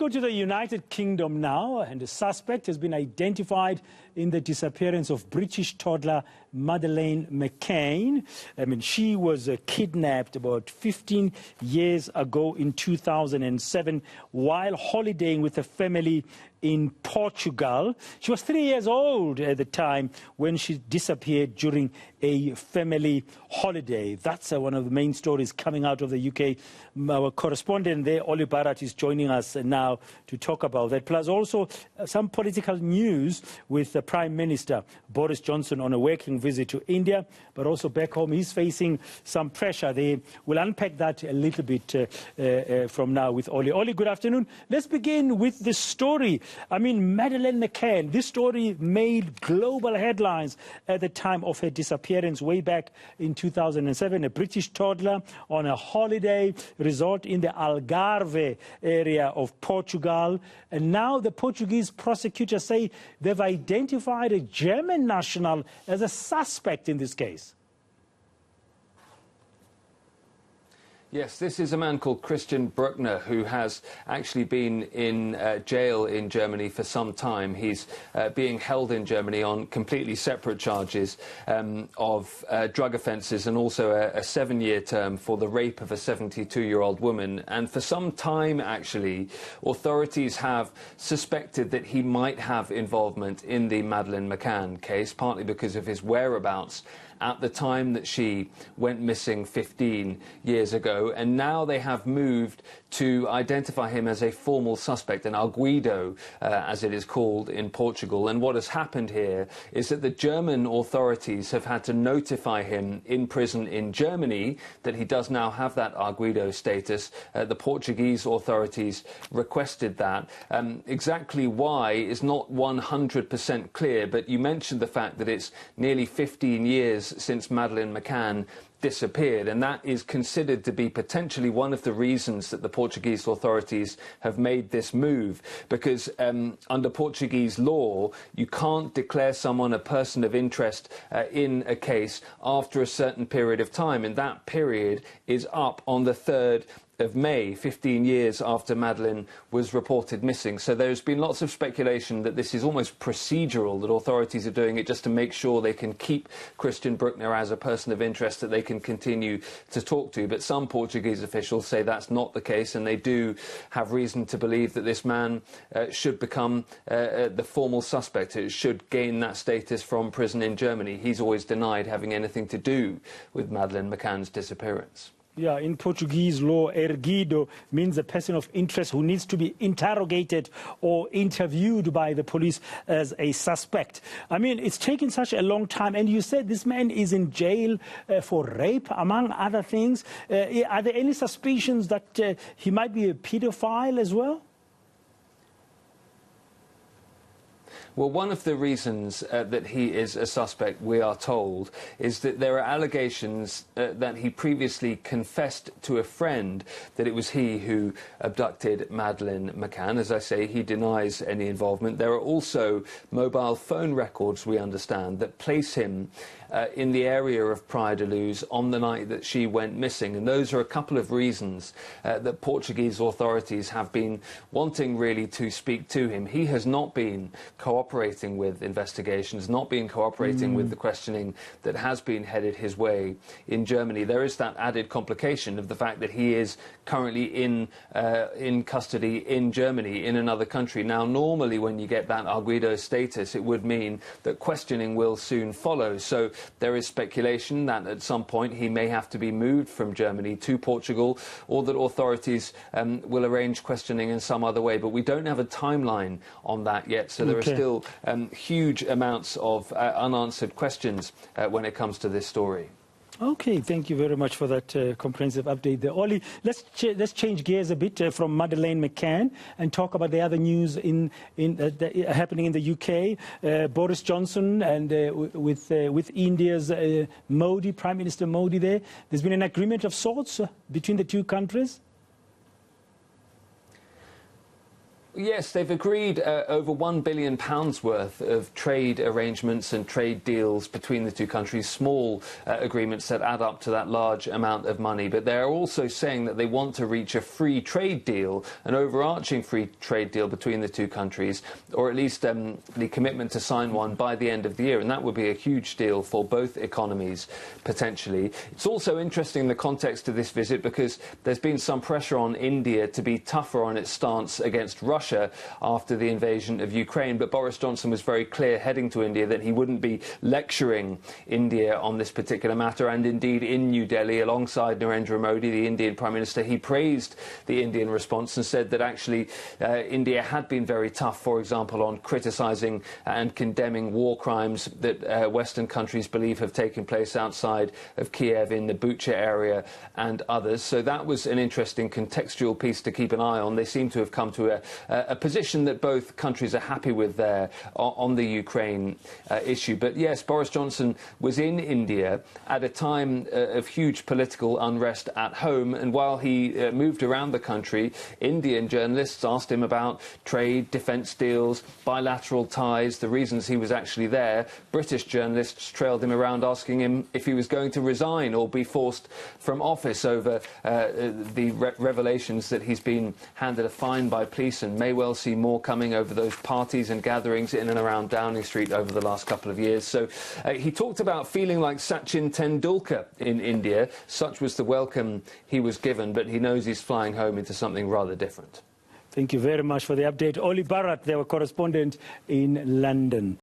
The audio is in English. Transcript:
Go to the United Kingdom now, and the suspect has been identified in the disappearance of British toddler Madeleine McCann. She was kidnapped about 15 years ago in 2007 while holidaying with a family in Portugal. She was 3 years old at the time when she disappeared during a family holiday. That's one of the main stories coming out of the UK. Our correspondent there, Olly Barratt, is joining us now to talk about that. Plus also some political news with the Prime Minister Boris Johnson on a working visit to India, but also back home he's facing some pressure. We'll unpack that a little bit from now with Olly. Olly, good afternoon. Let's begin with this story. Madeleine McCann, this story made global headlines at the time of her disappearance way back in 2007. A British toddler on a holiday resort in the Algarve area of Portugal. And now the Portuguese prosecutors say they've identified a German national as a suspect in this case. Yes, this is a man called Christian Bruckner, who has actually been in jail in Germany for some time. He's being held in Germany on completely separate charges of drug offences and also a 7-year term for the rape of a 72-year-old woman. And for some time, actually, authorities have suspected that he might have involvement in the Madeleine McCann case, partly because of his whereabouts at the time that she went missing 15 years ago. And now they have moved to identify him as a formal suspect, an arguido, as it is called in Portugal. And what has happened here is that the German authorities have had to notify him in prison in Germany that he does now have that arguido status. The Portuguese authorities requested that. Exactly why is not 100% clear, but you mentioned the fact that it's nearly 15 years since Madeleine McCann disappeared, and that is considered to be potentially one of the reasons that the Portuguese authorities have made this move, because under Portuguese law you can't declare someone a person of interest in a case after a certain period of time, and that period is up on the 3rd of May, 15 years after Madeleine was reported missing. So there's been lots of speculation that this is almost procedural, that authorities are doing it just to make sure they can keep Christian Bruckner as a person of interest that they can continue to talk to. But some Portuguese officials say that's not the case, and they do have reason to believe that this man should become the formal suspect. It should gain that status from prison in Germany. He's always denied having anything to do with Madeleine McCann's disappearance. Yeah, in Portuguese law, erguido means a person of interest who needs to be interrogated or interviewed by the police as a suspect. It's taken such a long time, and you said this man is in jail for rape, among other things. Are there any suspicions that he might be a paedophile as well? Well, one of the reasons that he is a suspect, we are told, is that there are allegations that he previously confessed to a friend that it was he who abducted Madeleine McCann. As I say, he denies any involvement. There are also mobile phone records, we understand, that place him in the area of Praia da Luz on the night that she went missing. And those are a couple of reasons that Portuguese authorities have been wanting really to speak to him. He has not been cooperating with investigations, not been cooperating with the questioning that has been headed his way in Germany. There is that added complication of the fact that he is currently in custody in Germany, in another country. Now, normally when you get that arguido status, it would mean that questioning will soon follow. So there is speculation that at some point he may have to be moved from Germany to Portugal, or that authorities will arrange questioning in some other way. But we don't have a timeline on that yet, so there are still huge amounts of unanswered questions when it comes to this story. Okay, thank you very much for that comprehensive update there. Olly, let's change gears a bit from Madeleine McCann and talk about the other news happening in the UK. Boris Johnson and with India's Modi, Prime Minister Modi there. There's been an agreement of sorts between the two countries? Yes, they've agreed over £1 billion worth of trade arrangements and trade deals between the two countries, small agreements that add up to that large amount of money. But they're also saying that they want to reach a free trade deal, an overarching free trade deal between the two countries, or at least the commitment to sign one by the end of the year. And that would be a huge deal for both economies, potentially. It's also interesting in the context of this visit because there's been some pressure on India to be tougher on its stance against Russia after the invasion of Ukraine. But Boris Johnson was very clear heading to India that he wouldn't be lecturing India on this particular matter. And indeed, in New Delhi, alongside Narendra Modi, the Indian Prime Minister, he praised the Indian response and said that actually India had been very tough, for example, on criticising and condemning war crimes that Western countries believe have taken place outside of Kiev in the Bucha area and others. So that was an interesting contextual piece to keep an eye on. They seem to have come to a position that both countries are happy with there on the Ukraine issue. But yes, Boris Johnson was in India at a time of huge political unrest at home, and while he moved around the country, Indian journalists asked him about trade, defence deals, bilateral ties, the reasons he was actually there. British journalists trailed him around asking him if he was going to resign or be forced from office over the revelations that he's been handed a fine by police and may well see more coming over those parties and gatherings in and around Downing Street over the last couple of years. So he talked about feeling like Sachin Tendulkar in India. Such was the welcome he was given, but he knows he's flying home into something rather different. Thank you very much for the update. Olly Barratt, our correspondent in London.